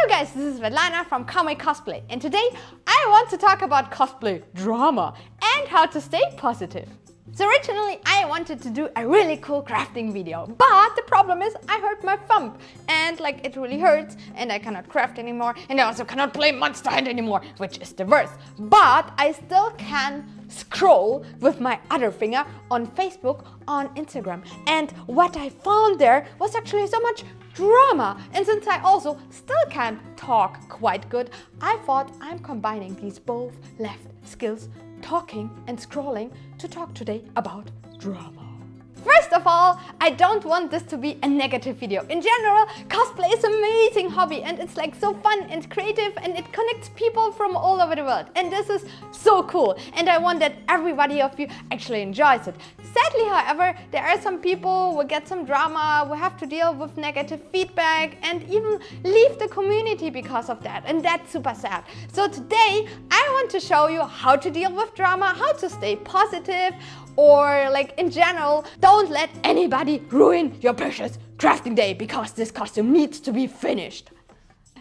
Hello guys, this is Svetlana from Cosplay, and today I want to talk about cosplay drama and how to stay positive. So originally I wanted to do a really cool crafting video, but the problem is I hurt my thumb and it really hurts and I cannot craft anymore, and I also cannot play Monster Hunt anymore, which is the worst. But I still can scroll with my other finger on Facebook, on Instagram, and what I found there was actually so much drama. And since I also still can't talk quite good, I thought I'm combining these both left skills, talking and scrolling, to talk today about drama. First of all, I don't want this to be a negative video. In general, cosplay is an amazing hobby and it's so fun and creative and it connects people from all over the world. And this is so cool and I want that everybody of you actually enjoys it. Sadly, however, there are some people who get some drama, who have to deal with negative feedback and even leave the community because of that. And that's super sad. So today, I want to show you how to deal with drama, how to stay positive, or in general, don't let anybody ruin your precious crafting day because this costume needs to be finished.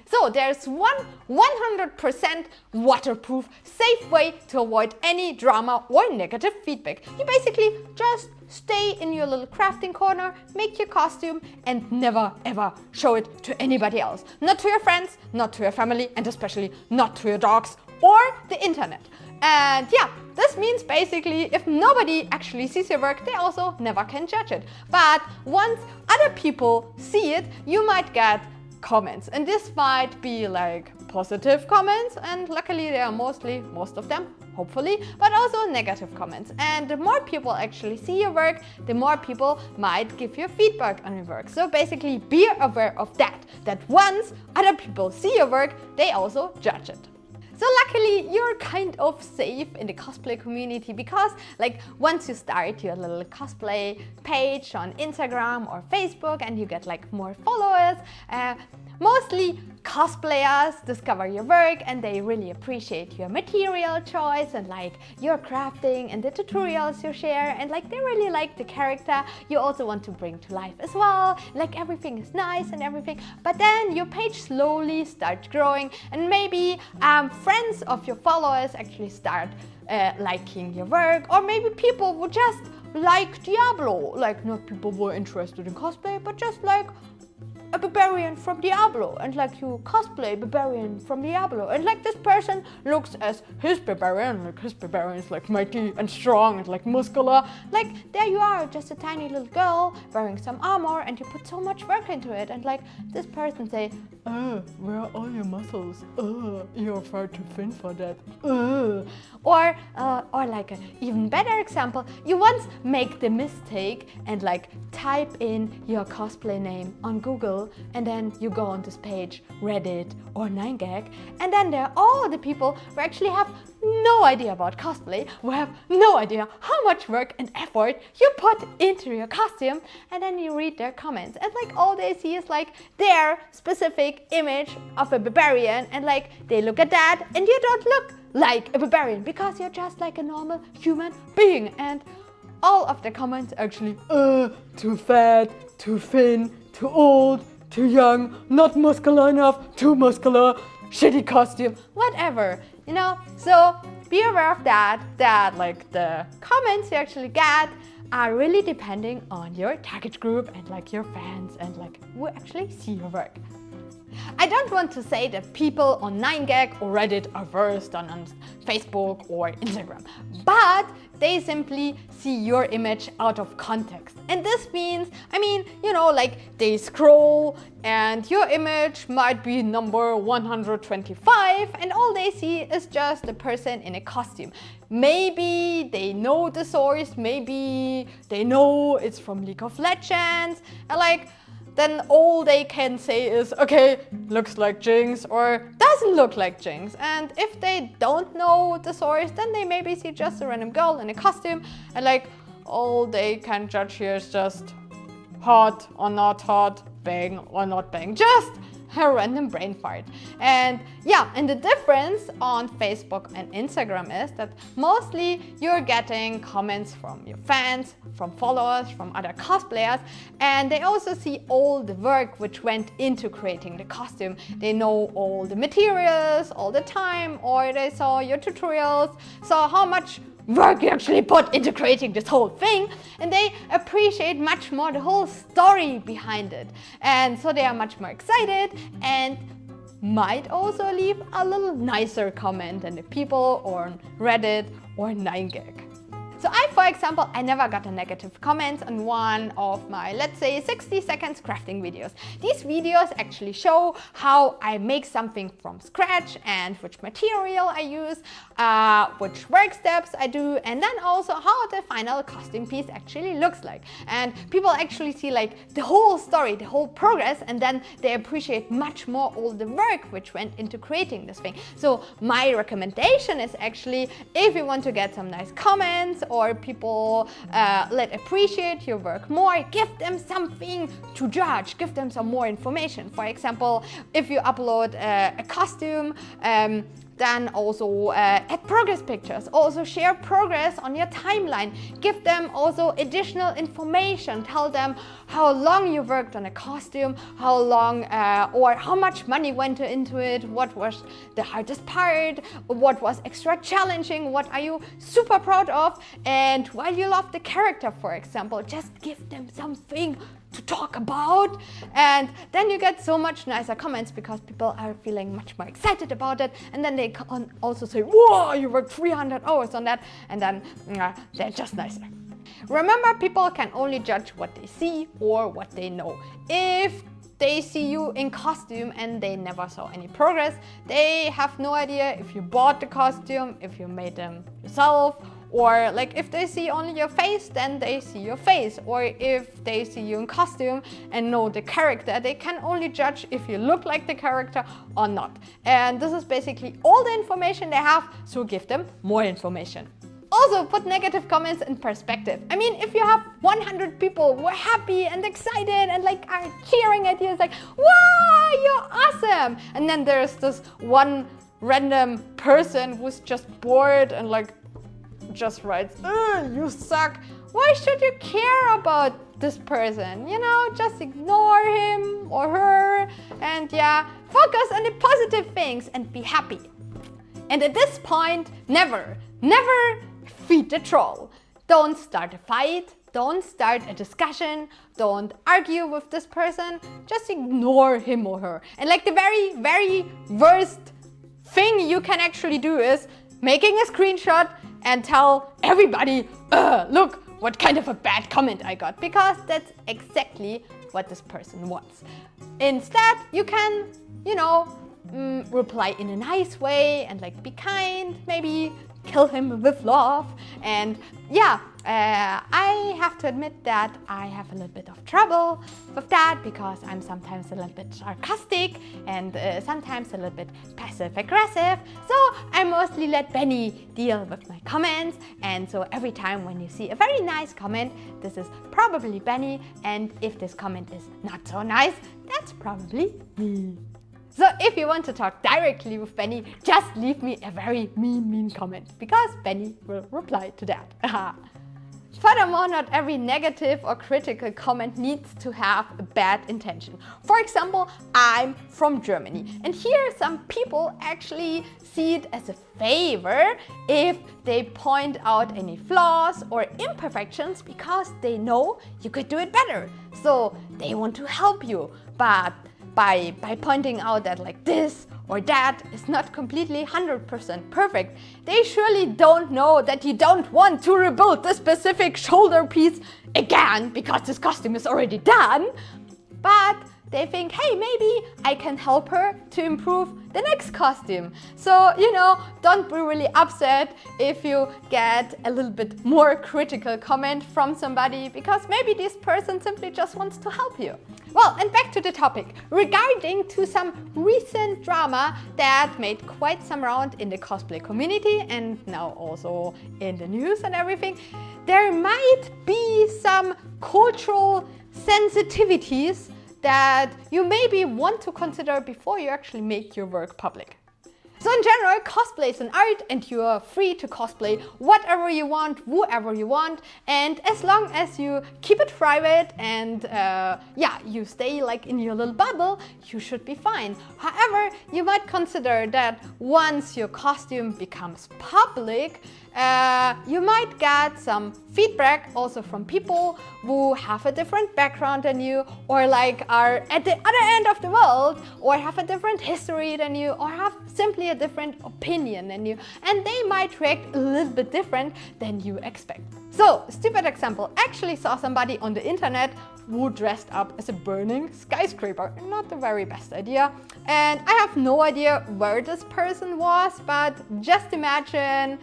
So there's one 100% waterproof, safe way to avoid any drama or negative feedback. You basically just stay in your little crafting corner, make your costume, and never ever show it to anybody else. Not to your friends, not to your family, and especially not to your dogs or the internet. And yeah, this means basically if nobody actually sees your work, they also never can judge it. But once other people see it, you might get comments, and this might be positive comments, and luckily there are most of them, hopefully, but also negative comments. And the more people actually see your work, the more people might give you feedback on your work. So basically be aware of that once other people see your work, they also judge it. So luckily you're kind of safe in the cosplay community because once you start your little cosplay page on Instagram or Facebook and you get more followers, mostly cosplayers discover your work and they really appreciate your material choice and your crafting and the tutorials you share, and they really like the character you also want to bring to life as well. Everything is nice and everything, but then your page slowly starts growing and maybe friends of your followers actually start liking your work, or maybe people would just like Diablo, not people who are interested in cosplay, but just a barbarian from Diablo, and you cosplay barbarian from Diablo, and this person looks as his barbarian, his barbarian is mighty and strong and muscular. There you are, just a tiny little girl wearing some armor, and you put so much work into it, and this person say, where are all your muscles? You're far too thin for that. Or an even better example, you once make the mistake and type in your cosplay name on Google, and then you go on this page, Reddit or 9gag, and then there are all the people who actually have no idea about cosplay, who have no idea how much work and effort you put into your costume, and then you read their comments and all they see is their specific image of a barbarian, and they look at that and you don't look like a barbarian because you're just a normal human being. And all of the comments actually, too fat, too thin, too old, too young, not muscular enough, too muscular, shitty costume, whatever, So be aware of that the comments you actually get are really depending on your target group and your fans and who actually see your work. I don't want to say that people on 9gag or Reddit are worse than on Facebook or Instagram, but they simply see your image out of context. And this means, they scroll and your image might be number 125 and all they see is just a person in a costume. Maybe they know the source, maybe they know it's from League of Legends, and then all they can say is, okay, looks like Jinx or doesn't look like Jinx. And if they don't know the source, then they maybe see just a random girl in a costume, and all they can judge here is just hot or not hot, bang or not bang. Just a random brain fart. And yeah, and the difference on Facebook and Instagram is that mostly you're getting comments from your fans, from followers, from other cosplayers, and they also see all the work which went into creating the costume. They know all the materials all the time, or they saw your tutorials, saw how much work you actually put into creating this whole thing, and they appreciate much more the whole story behind it. And so they are much more excited and might also leave a little nicer comment than the people on Reddit or 9gag. So for example, I never got a negative comment on one of my, let's say, 60 seconds crafting videos. These videos actually show how I make something from scratch and which material I use, which work steps I do, and then also how the final costume piece actually looks like. And people actually see like the whole story, the whole progress, and then they appreciate much more all the work which went into creating this thing. So my recommendation is actually, if you want to get some nice comments or people let appreciate your work more, give them something to judge, give them some more information. For example, if you upload a costume, then also add progress pictures, also share progress on your timeline, give them also additional information, tell them how long you worked on a costume, how long or how much money went into it, what was the hardest part, what was extra challenging, what are you super proud of, and why you love the character, for example. Just give them something to talk about, and then you get so much nicer comments because people are feeling much more excited about it, and then they can also say, whoa, you worked 300 hours on that, and then they're just nicer. Remember, people can only judge what they see or what they know. If they see you in costume and they never saw any progress, they have no idea if you bought the costume, if you made them yourself, or like if they see only your face, then they see your face. Or if they see you in costume and know the character, they can only judge if you look like the character or not. And this is basically all the information they have, so give them more information. Also, put negative comments in perspective. I mean, if you have 100 people who are happy and excited and like are cheering at you, it's like, wow, you're awesome! And then there's this one random person who's just bored and like just writes, you suck. Why should you care about this person? You know, just ignore him or her, and yeah, focus on the positive things and be happy. And at this point, never feed the troll. Don't start a fight, don't start a discussion, don't argue with this person, just ignore him or her. And like the very worst thing you can actually do is making a screenshot and tell everybody, look what kind of a bad comment I got, because that's exactly what this person wants. Instead, you can, you know, reply in a nice way and like be kind, maybe kill him with love. And yeah, I have to admit that I have a little bit of trouble with that, because I'm sometimes a little bit sarcastic and sometimes a little bit passive-aggressive. So I mostly let Benny deal with my comments, and so every time when you see a very nice comment, this is probably Benny, and if this comment is not so nice, that's probably me. So if you want to talk directly with Benny, just leave me a very mean comment, because Benny will reply to that. Furthermore, not every negative or critical comment needs to have a bad intention. For example, I'm from Germany, and here some people actually see it as a favor if they point out any flaws or imperfections, because they know you could do it better. So they want to help you, but by pointing out that like this or that is not completely 100% perfect, they surely don't know that you don't want to rebuild the specific shoulder piece again because this costume is already done, but they think, hey, maybe I can help her to improve the next costume. So, you know, don't be really upset if you get a little bit more critical comment from somebody, because maybe this person simply just wants to help you. Well, and back to the topic. Regarding to some recent drama that made quite some round in the cosplay community and now also in the news and everything, there might be some cultural sensitivities that you maybe want to consider before you actually make your work public. So in general, cosplay is an art and you are free to cosplay whatever you want, whoever you want, and as long as you keep it private and you stay like in your little bubble, you should be fine. However, you might consider that once your costume becomes public, you might get some feedback also from people who have a different background than you, or like are at the other end of the world, or have a different history than you, or have simply a different opinion than you, and they might react a little bit different than you expect. So, stupid example, I actually saw somebody on the internet who dressed up as a burning skyscraper. Not the very best idea. And I have no idea where this person was, but just imagine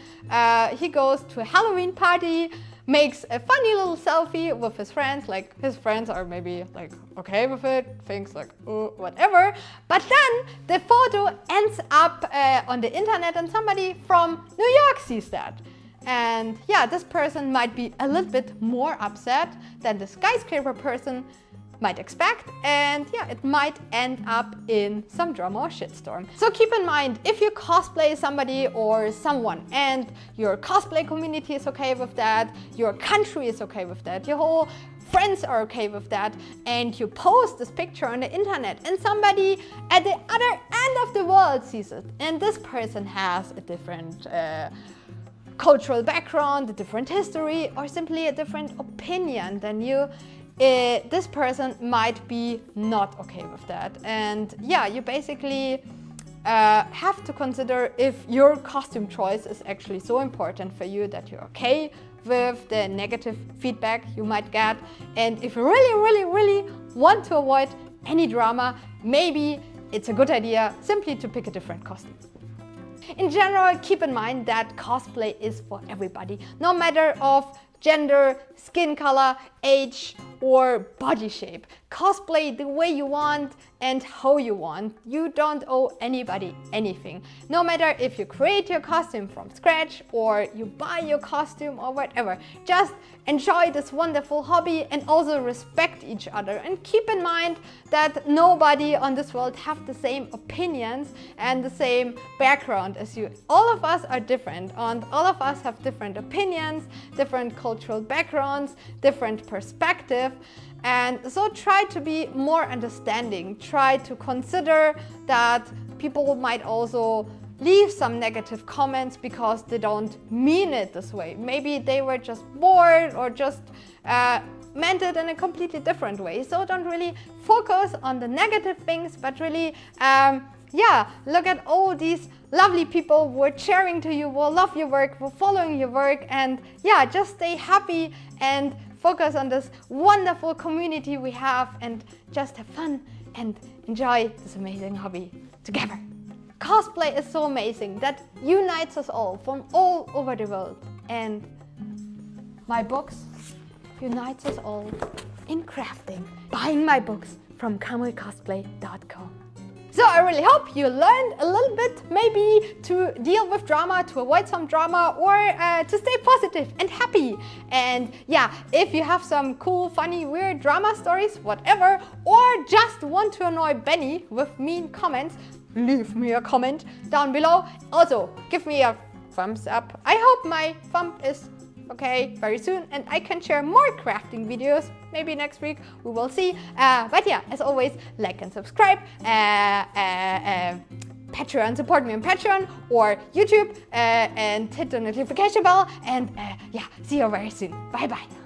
he goes to a Halloween party, makes a funny little selfie with his friends, like his friends are maybe like okay with it, thinks like oh, whatever, but then the photo ends up on the internet and somebody from New York sees that. And yeah, this person might be a little bit more upset than the skyscraper person might expect, and yeah, it might end up in some drama or shitstorm. So keep in mind, if you cosplay somebody or someone and your cosplay community is okay with that, your country is okay with that, your whole friends are okay with that, and you post this picture on the internet and somebody at the other end of the world sees it, and this person has a different cultural background, a different history, or simply a different opinion than you, this person might be not okay with that. And yeah, you basically have to consider if your costume choice is actually so important for you that you're okay with the negative feedback you might get. And if you really want to avoid any drama, maybe it's a good idea simply to pick a different costume. In general, keep in mind that cosplay is for everybody, no matter of gender, skin color, age, or body shape. Cosplay the way you want and how you want. You don't owe anybody anything. No matter if you create your costume from scratch or you buy your costume or whatever. Just enjoy this wonderful hobby and also respect each other. And keep in mind that nobody on this world have the same opinions and the same background as you. All of us are different and all of us have different opinions, different cultural backgrounds, different perspective. And so try to be more understanding. Try to consider that people might also leave some negative comments because they don't mean it this way. Maybe they were just bored or just meant it in a completely different way. So don't really focus on the negative things, but really look at all these lovely people who are cheering to you, who love your work, who are following your work, and yeah, just stay happy and focus on this wonderful community we have and just have fun and enjoy this amazing hobby together. Cosplay is so amazing that unites us all from all over the world, and my books unites us all in crafting. Buying my books from cosplay.com. So I really hope you learned a little bit, maybe to deal with drama, to avoid some drama, or to stay positive and happy. And yeah, if you have some cool, funny, weird drama stories, whatever, or just want to annoy Benny with mean comments, leave me a comment down below. Also, give me a thumbs up. I hope my thumb is okay very soon and I can share more crafting videos. Maybe next week, we will see. But yeah, as always, like and subscribe. Patreon, support me on Patreon or YouTube and hit the notification bell. And yeah, see you very soon. Bye bye.